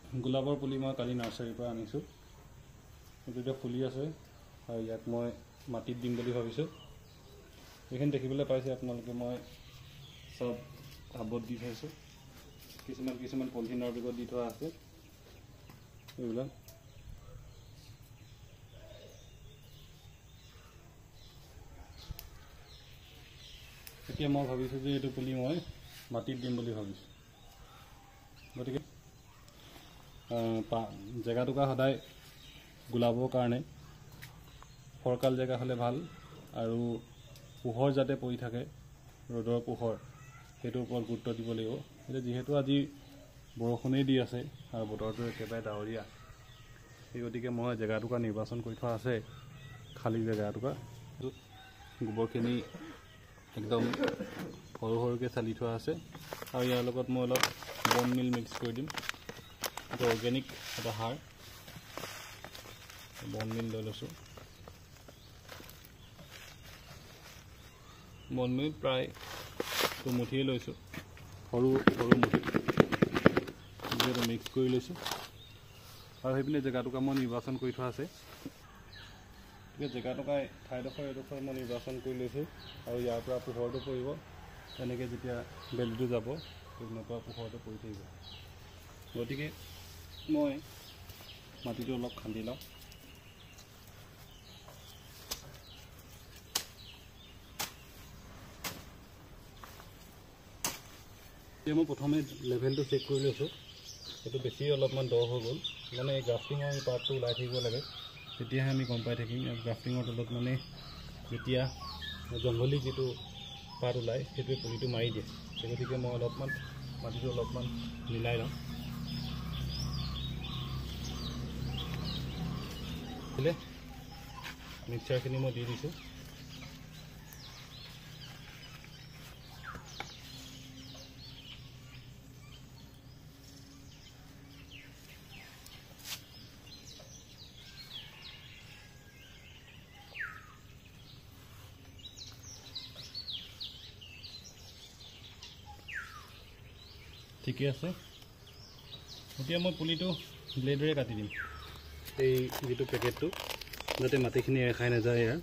গোলাপৰ পুলি মই কালি নাৰ্চাৰীৰ পৰা আনিছোঁ। এইটো এতিয়া ফুলি আছে আৰু ইয়াক মই মাটিত দিম বুলি ভাবিছোঁ। এইখিনি দেখিবলৈ পাইছে আপোনালোকে, মই চব টাবত দি থৈছোঁ। কিছুমান পলিথিনৰ বেগত দি থোৱা আছে এইবিলাক। এতিয়া মই ভাবিছোঁ যে এইটো পুলি মই মাটিত দিম বুলি ভাবিছোঁ। গতিকে জেগাটুকুৰা সদায় গোলাপৰ কাৰণে ফৰকাল জেগা হ'লে ভাল, আৰু পোহৰ যাতে পৰি থাকে, ৰ'দৰ পোহৰ, সেইটোৰ ওপৰত গুৰুত্ব দিব লাগিব। এতিয়া যিহেতু আজি বৰষুণেই দি আছে আৰু বতৰটো একেবাৰে ডাৱৰীয়া, সেই গতিকে মই জেগাটুকুৰা নিৰ্বাচন কৰি থোৱা আছে, খালী জেগাটুকুৰা। গোবৰখিনি একদম সৰু সৰুকৈ চালি থোৱা আছে, আৰু ইয়াৰ লগত মই অলপ বন মিল মিক্স কৰি দিম। এটা অৰ্গেনিক এটা সাৰ বন মিল লৈ লৈছোঁ। বন মিল প্ৰায় দুমুঠিয়ে লৈছোঁ, সৰু সৰু মুঠি যিহেতু মিক্স কৰি লৈছোঁ। আৰু সেইপিনে জেগাটুকুৰা মই নিৰ্বাচন কৰি থোৱা আছে। গতিকে জেগাটুকুৰা ঠাইডোখৰ এডোখৰ মই নিৰ্বাচন কৰি লৈছোঁ, আৰু ইয়াৰ পৰা পোহৰটো পৰিব। তেনেকৈ যেতিয়া বেলিটো যাব, সেইপিনৰ পৰা পোহৰটো পৰি থাকিব। গতিকে মই মাটিটো অলপ খান্দি লওঁ। এতিয়া মই প্ৰথমে লেভেলটো চেক কৰি লৈছোঁ। সেইটো বেছি অলপমান দ হৈ গ'ল, মানে এই গ্ৰাফটিঙৰ এই পাৰ্টটো ওলাই থাকিব লাগে, তেতিয়াহে আমি গম পাই থাকিম। গ্ৰাফটিঙৰ তলত মানে যেতিয়া জংঘলী যিটো পাত ওলায়, সেইটোৱে পুলিটো মাৰি দিয়ে। সেই গতিকে মই অলপমান মাটিটো অলপমান মিলাই লওঁ। মিক্সাৰখিনি মই দি দিছোঁ। ঠিকে আছে। এতিয়া মই পুলিটো ব্লেডেৰে কাটি দিম, এই যিটো পেকেটটো, যাতে মাটিখিনি এৰ খাই নাযায়। ইয়াৰ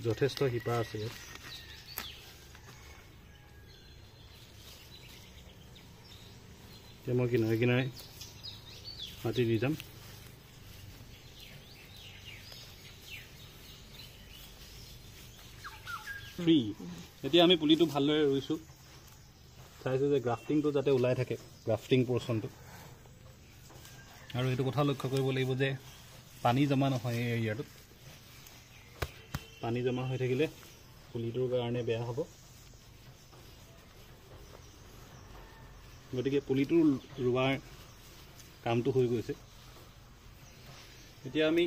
যথেষ্ট শিপা আছে ইয়াত। এতিয়া মই কিনাৰে কিনাৰে মাটি দি যাম। এতিয়া আমি পুলিটো ভালদৰে ৰুইছোঁ, চাইছোঁ যে গ্ৰাফটিংটো যাতে ওলাই থাকে, গ্ৰাফটিং পৰ্চনটো। আৰু এইটো কথা লক্ষ্য কৰিব লাগিব যে পানী জমা নহয় এই এৰিয়াটোত। পানী জমা হৈ থাকিলে পুলিটোৰ কাৰণে বেয়া হ'ব। গতিকে পুলিটো ৰোৱাৰ কামটো হৈ গৈছে। এতিয়া আমি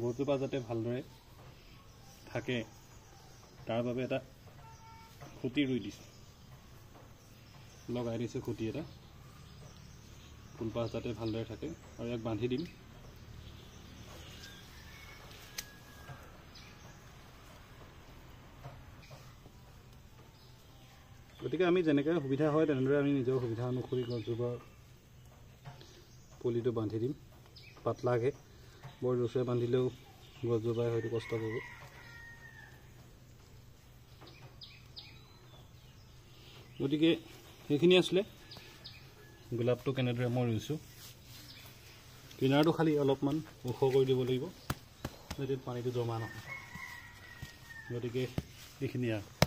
গছজোপা যাতে ভালদৰে থাকে, তাৰ বাবে এটা খুঁটি ৰুই দিছোঁ, লগাই দিছোঁ খুঁটি এটা, ফুলপাহ যাতে ভালদৰে থাকে, আৰু ইয়াক বান্ধি দিম। গতিকে আমি যেনেকৈ সুবিধা হয় তেনেদৰে আমি নিজৰ সুবিধা অনুসৰি গছজোপাৰ পুলিটো বান্ধি দিম পাতলাকৈ। বৰ জোৰছে বান্ধিলেও গছজোপাই হয়তো কষ্ট পাব। গতিকে সেইখিনি আছিলে গোলাপটো কেনেদৰে মই ৰুইছোঁ। কিনাৰটো খালি অলপমান ওখ কৰি দিব লাগিব, যাতে পানীটো জমা নহয়। গতিকে এইখিনি আৰু